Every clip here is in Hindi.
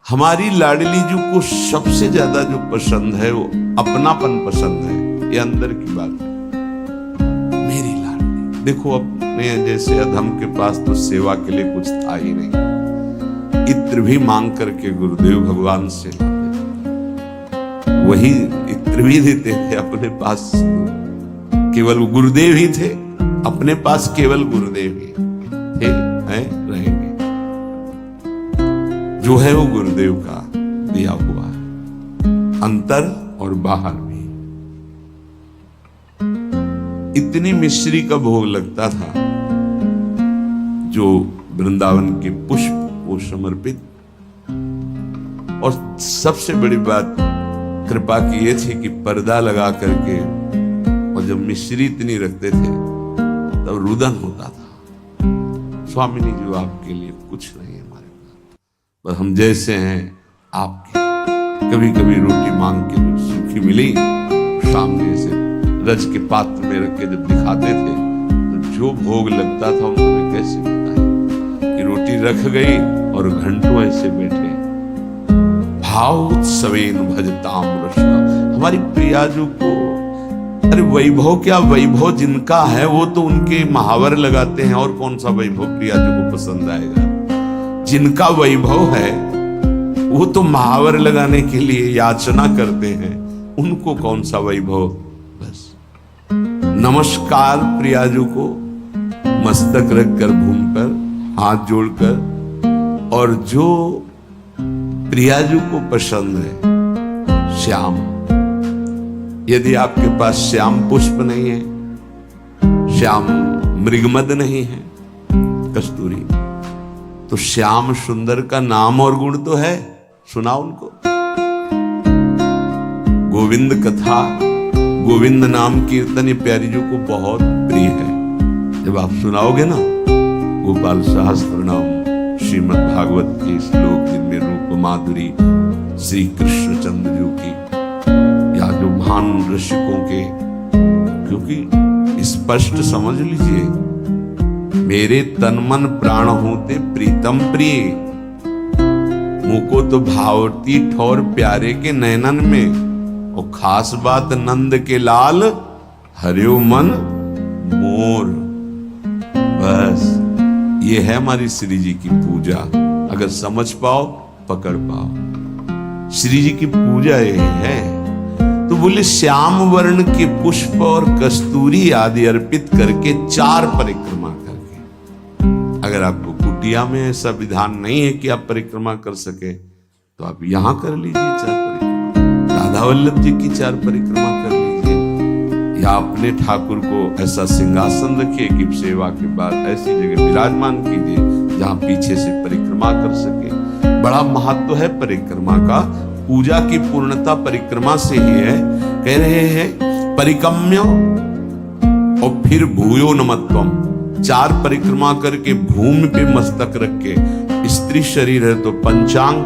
हमारी लाडली जी को सबसे ज्यादा जो पसंद है वो अपनापन पसंद है। ये अंदर की बात है। मेरी लाडली देखो, अपने जैसे अधम के पास तो सेवा के लिए कुछ था ही नहीं। इत्र भी मांग करके गुरुदेव भगवान से वही इत्र भी देते थे। अपने पास केवल गुरुदेव ही थे, अपने पास केवल गुरुदेव ही थे, हैं, रहेंगे। जो है वो गुरुदेव का दिया हुआ है, अंतर और बाहर भी। इतनी मिश्री का भोग लगता था जो वृंदावन के पुष्प को समर्पित। और सबसे बड़ी बात कृपा की ये थी कि पर्दा लगा करके, और जब मिश्री इतनी रखते थे तब रुदन होता था। स्वामिनी जी आपके लिए कुछ नहीं है हमारे पास, बस हम जैसे हैं आपके। कभी कभी रोटी मांग के जो सूखी मिली सामने से रज के पात्र में रख के जब दिखाते थे तो जो भोग लगता था उन्होंने कैसे बताया कि रोटी रख गई और घंटों ऐसे बैठे। भाव सवेन भजताम रसना। हमारी प्रियाजू को, अरे वैभव क्या, वैभव जिनका है वो तो उनके महावर लगाते हैं, और कौन सा वैभव प्रियाजू को पसंद आएगा। जिनका वैभव है वो तो महावर लगाने के लिए याचना करते हैं, उनको कौन सा वैभव। बस नमस्कार प्रियाजू को, मस्तक रखकर भूमि पर हाथ जोड़कर। और जो प्रियाजू को पसंद है श्याम, यदि आपके पास श्याम पुष्प नहीं है, श्याम मृगमद नहीं है, कस्तूरी, तो श्याम सुंदर का नाम और गुण तो है, सुनाओ उनको। गोविंद कथा, गोविंद नाम कीर्तन ये प्यारी जी को बहुत प्रिय है। जब आप सुनाओगे ना गोपाल सहस्त्र नाम, श्रीमद् भागवत के श्लोक जिनमें रूप माधुरी श्री कृष्ण चंद्र जी की, या जो महान ऋषिकों के, क्योंकि स्पष्ट समझ लीजिए, मेरे तन मन प्राण होते प्रीतम प्रिय, मुको तो भावती ठौर प्यारे के नैनन में। और खास बात नंद के लाल हरियो मन मोर। बस ये है हमारी श्री जी की पूजा। अगर समझ पाओ, पकड़ पाओ, श्री जी की पूजा ये है। तो बोले श्याम वर्ण के पुष्प और कस्तूरी आदि अर्पित करके 4 परिक्रमा करके। अगर आपको कुटिया में ऐसा विधान नहीं है कि आप परिक्रमा कर सके तो आप यहां कर लीजिए 4 परिक्रमा। राधा वल्लभ जी की 4 परिक्रमा कर लीजिए, या अपने ठाकुर को ऐसा सिंहासन रखिए कि सेवा के बाद ऐसी जगह विराजमान कीजिए जहां पीछे से परिक्रमा कर सके। बड़ा महत्व है परिक्रमा का। पूजा की पूर्णता परिक्रमा से ही है। कह रहे हैं परिक्रम्य और फिर भूयो नमत्वम। 4 परिक्रमा करके भूमि पे मस्तक रख के, स्त्री शरीर है तो पंचांग,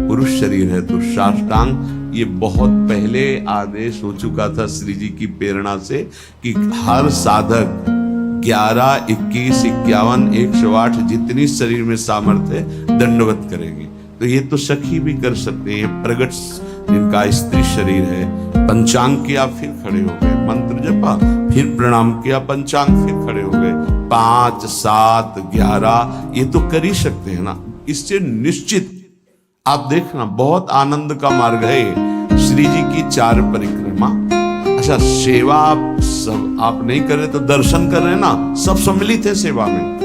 पुरुष शरीर है तो साष्टांग। ये बहुत पहले आदेश हो चुका था श्री जी की प्रेरणा से कि हर साधक 11, 21, 51, 108 जितनी शरीर में सामर्थ्य है दंडवत करेंगे। तो ये तो सखी भी कर सकते हैं। प्रगट जिनका स्त्री शरीर है, पंचांग किया फिर खड़े हो गए, मंत्र जपा फिर प्रणाम किया, पंचांग फिर खड़े हो गए। 5, 7, 11 ये तो कर ही सकते हैं ना। इससे निश्चित आप देखना बहुत आनंद का मार्ग है श्री जी की 4 परिक्रमा। अच्छा, सेवा सब आप नहीं कर रहे तो दर्शन कर रहे ना, सब सम्मिलित है सेवा में।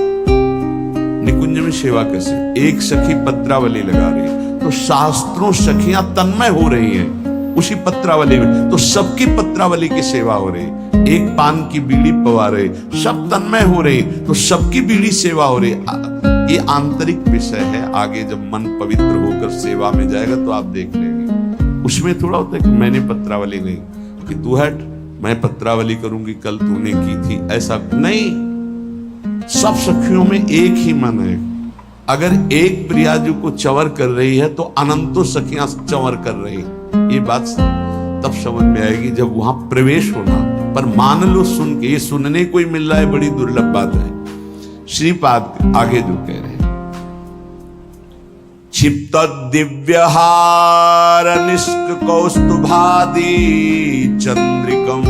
निकुंज में सेवा कैसे, एक सखी पत्रावली लगा रही है तो शास्त्रों सखियां तन्मय हो रही हैं उसी पत्रावली में, तो सबकी पत्रावली की सेवा हो रही। एक पान की बीड़ी पवा रहे, सब तन्मय हो रही, तो सबकी बीड़ी सेवा हो रही। ये आंतरिक विषय है। आगे जब मन पवित्र होकर सेवा में जाएगा तो आप देख लेंगे। उसमें थोड़ा होता है कि मैंने पत्रावली नहीं, कि तू हट मैं पत्रावली करूंगी, कल तूने की थी, ऐसा नहीं। सब सखियों में एक ही मन है। अगर एक प्रियाजू को चंवर कर रही है तो अनंतों सखियां चंवर कर रही। ये बात तब समझ में आएगी जब वहां प्रवेश होना। पर मान लो सुन के, ये सुनने को ही मिल रहा है, बड़ी दुर्लभ बात है। श्रीपाद आगे जो कह रहे हैं, क्षिप्त दिव्यहार निष्क कौस्तुभादि चंद्रिकम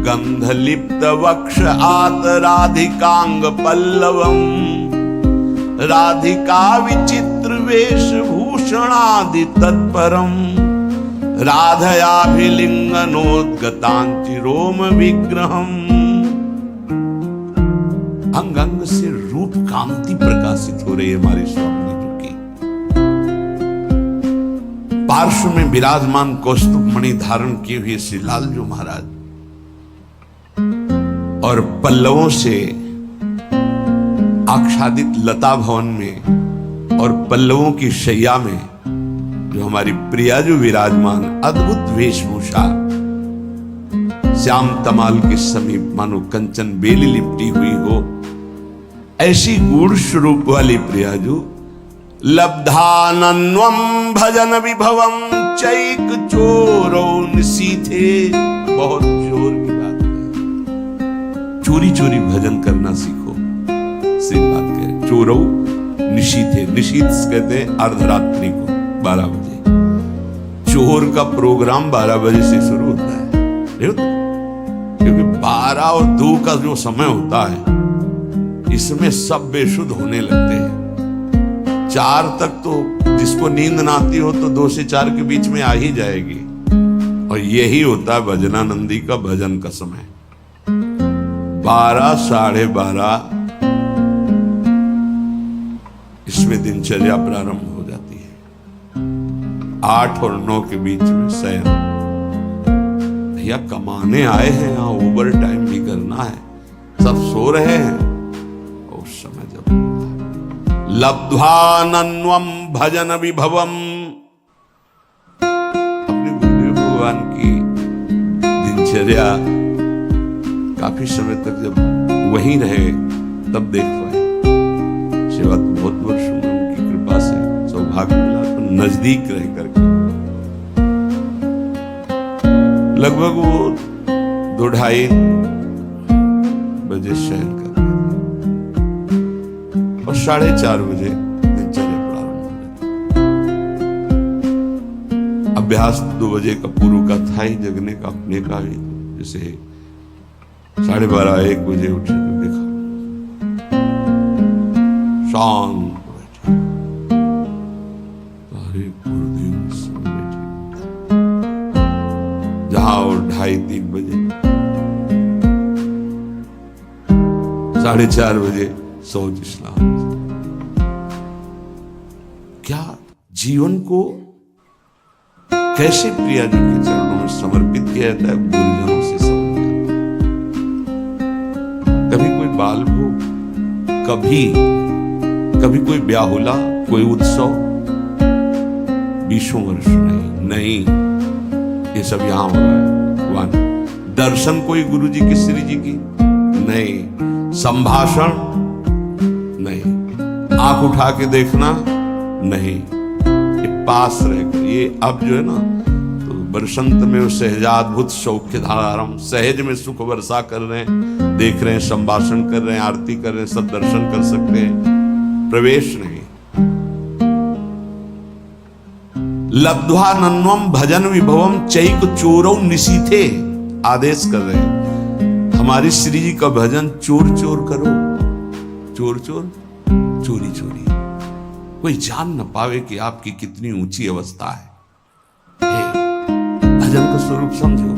गंधलिप्त वक्ष आत राधिकांग पल्लवम राधिका विचित्र वेशभूषणादि तत्परम राधयाभिलिंगनोद्गतांति रोम विग्रहम। अंग अंग से रूप कांति प्रकाशित हो रही है हमारे स्वामी जी की। पार्श्व में विराजमान कौस्तुभ मणि धारण किए हुए श्री लालजू महाराज और पल्लवों से आच्छादित लता भवन में और पल्लवों की शैया में जो हमारी प्रिया जो विराजमान, अद्भुत वेशभूषा, श्याम तमाल के समीप मानो कंचन बेली लिपटी हुई हो, ऐसी गूढ़ स्वरूप वाली प्रियाजू लब्धानन्वम भजन विभवम चैक चोरो निशीथे। बहुत जोर की बात है, चोरी चोरी भजन करना सीखो। से बात करें चोरो निशीथे, निशीथ कहते हैं अर्धरात्रि को 12 बजे। चोर का प्रोग्राम 12 बजे से शुरू होता है, क्योंकि 12 और 2 का जो समय होता है इसमें सब बेशुद्ध होने लगते हैं। 4 तक तो जिसको नींद ना आती हो तो 2 से 4 के बीच में आ ही जाएगी, और यही होता है भजनानंदी का भजन का समय। 12 साढ़े 12 इसमें दिनचर्या प्रारंभ हो जाती है। 8 और 9 के बीच में शयन। भैया कमाने आए हैं, यहाँ ओवर टाइम भी करना है, सब सो रहे हैं। उस समय जब लब्ध्वानन्वम भजन विभवम, अपने गुरुदेव भगवान की दिनचर्या काफी समय तक जब वहीं रहे तब देख पाए। सेवा तो बहुत वर्ष उनकी कृपा से सौभाग्य मिला, तो नजदीक रह करके लगभग वो 2-2:30 बजे शयन कर और 4:30 बजे दिनचर्या प्रारंभ हो जाती। अभ्यास 2 बजे का पूर्व का था ही, जगने का अपने का भी। जैसे 12:30-1 बजे उठे, देखा शांत बैठे, सारे गुरुदेव बैठे। जहां और 2:30-3 बजे, 4:30 बजे सोच इस्लाम। क्या जीवन को कैसे प्रिया जी के चरणों में समर्पित किया जाता है, गुरुजनों से समझ आता है। कभी कोई बाल भोग, कभी कोई ब्याहुला, कोई उत्सव, 20 वर्ष नहीं, ये सब यहां हो रहा है। दर्शन कोई गुरु जी की, श्री जी की नहीं, संभाषण नहीं, आंख उठा के देखना नहीं, ये पास रहकर। ये अब जो है ना, तो बरसंत में सहजाद्भुत सौख्य धारम, सहज में सुख वर्षा कर रहे हैं, देख रहे हैं, संभाषण कर रहे हैं, आरती कर रहे हैं, सब दर्शन कर सकते हैं, प्रवेश नहीं। लब्ध्वानन्वम भजन विभवम चैक चोरौ निशीथे, आदेश कर रहे हैं हमारी श्री जी का भजन चोर चोर करो, चोर चोर, चोरी चोरी, कोई जान न पावे कि आपकी कितनी ऊंची अवस्था है। भजन का स्वरूप समझो,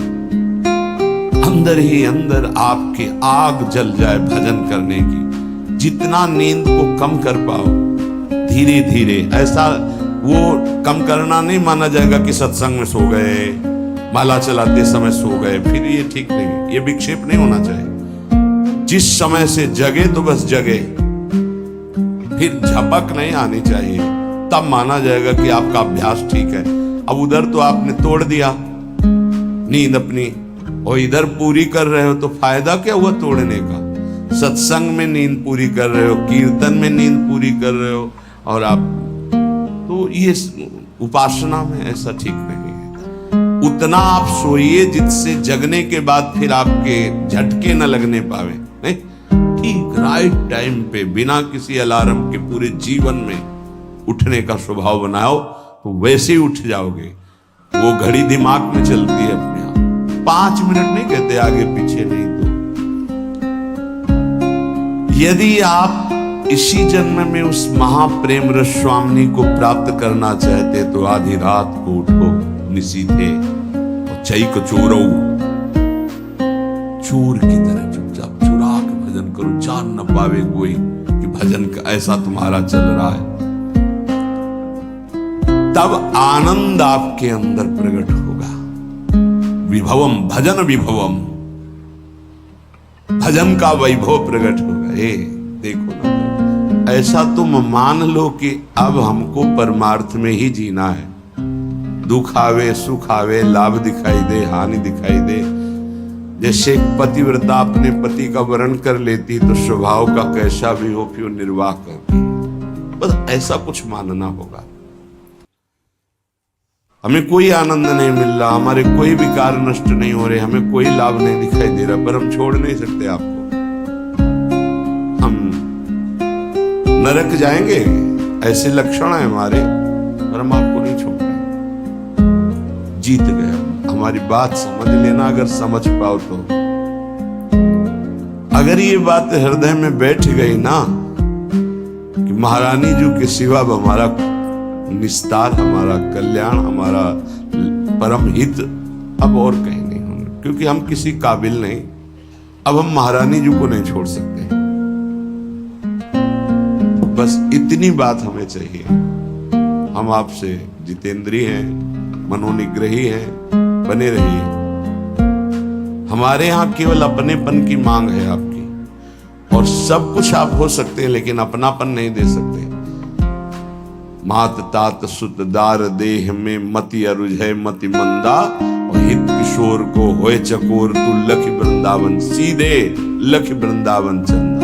अंदर ही अंदर आपके आग जल जाए भजन करने की। जितना नींद को कम कर पाओ धीरे धीरे, ऐसा वो कम करना नहीं माना जाएगा कि सत्संग में सो गए, माला चलाते समय सो गए, फिर ये ठीक नहीं, ये विक्षेप नहीं होना चाहिए। जिस समय से जगे तो बस जगे, फिर झपक नहीं आनी चाहिए, तब माना जाएगा कि आपका अभ्यास ठीक है। अब उधर तो आपने तोड़ दिया नींद अपनी, और इधर पूरी कर रहे हो, तो फायदा क्या हुआ तोड़ने का। सत्संग में नींद पूरी कर रहे हो, कीर्तन में नींद पूरी कर रहे हो, और आप तो ये उपासना में ऐसा ठीक नहीं है। उतना आप सोइए जिससे जगने के बाद फिर आपके झटके न लगने पावे। नहीं, ठीक राइट टाइम पे, बिना किसी अलार्म के पूरे जीवन में उठने का स्वभाव बनाओ तो वैसे ही उठ जाओगे। वो घड़ी दिमाग में चलती है अपने आप, 5 मिनट नहीं कहते आगे पीछे नहीं। तो यदि आप इसी जन्म में उस महाप्रेम रस स्वामिनी को प्राप्त करना चाहते तो आधी रात को उठो निसीथे और चैक चोरो, चोर की तरह चुपचाप चुरा के भजन करो, जान न पावे कोई कि भजन का ऐसा तुम्हारा चल रहा है। तब आनंद आपके अंदर प्रकट होगा। विभवम भजन विभवम, भजन का वैभव प्रकट होगा। देखो ना, ऐसा तुम मान लो कि अब हमको परमार्थ में ही जीना है। दुख आवे सुख आवे, लाभ दिखाई दे हानि दिखाई दे, जैसे एक पतिव्रता अपने पति का वरण कर लेती तो स्वभाव का कैसा भी हो फिर निर्वाह करती, बस ऐसा कुछ मानना होगा। हमें कोई आनंद नहीं मिल रहा, हमारे कोई विकार नष्ट नहीं हो रहे, हमें कोई लाभ नहीं दिखाई दे रहा, पर हम छोड़ नहीं सकते आपको। हम नरक जाएंगे ऐसे लक्षण है हमारे, पर हम आपको नहीं छोड़ रहे। जीत गए। हमारी बात समझ लेना, अगर समझ पाओ तो। अगर ये बात हृदय में बैठ गई ना कि महारानी जी के सिवा हमारा निस्तार, हमारा कल्याण, हमारा परम हित अब और कहीं नहीं होगा, क्योंकि हम किसी काबिल नहीं। अब हम महारानी जी को नहीं छोड़ सकते। बस इतनी बात हमें चाहिए। हम आपसे जितेंद्रिय हैं, मनोनिग्रही हैं, बने रहिए। हमारे यहां केवल अपनेपन की मांग है आपकी, और सब कुछ आप हो सकते हैं लेकिन अपनापन नहीं दे सकते। मात तात सुत दार देह में मति अरुझय मति मंदा, और हित किशोर को होए चकोर तू लख वृंदावन, सीधे लख वृंदावन चंदा।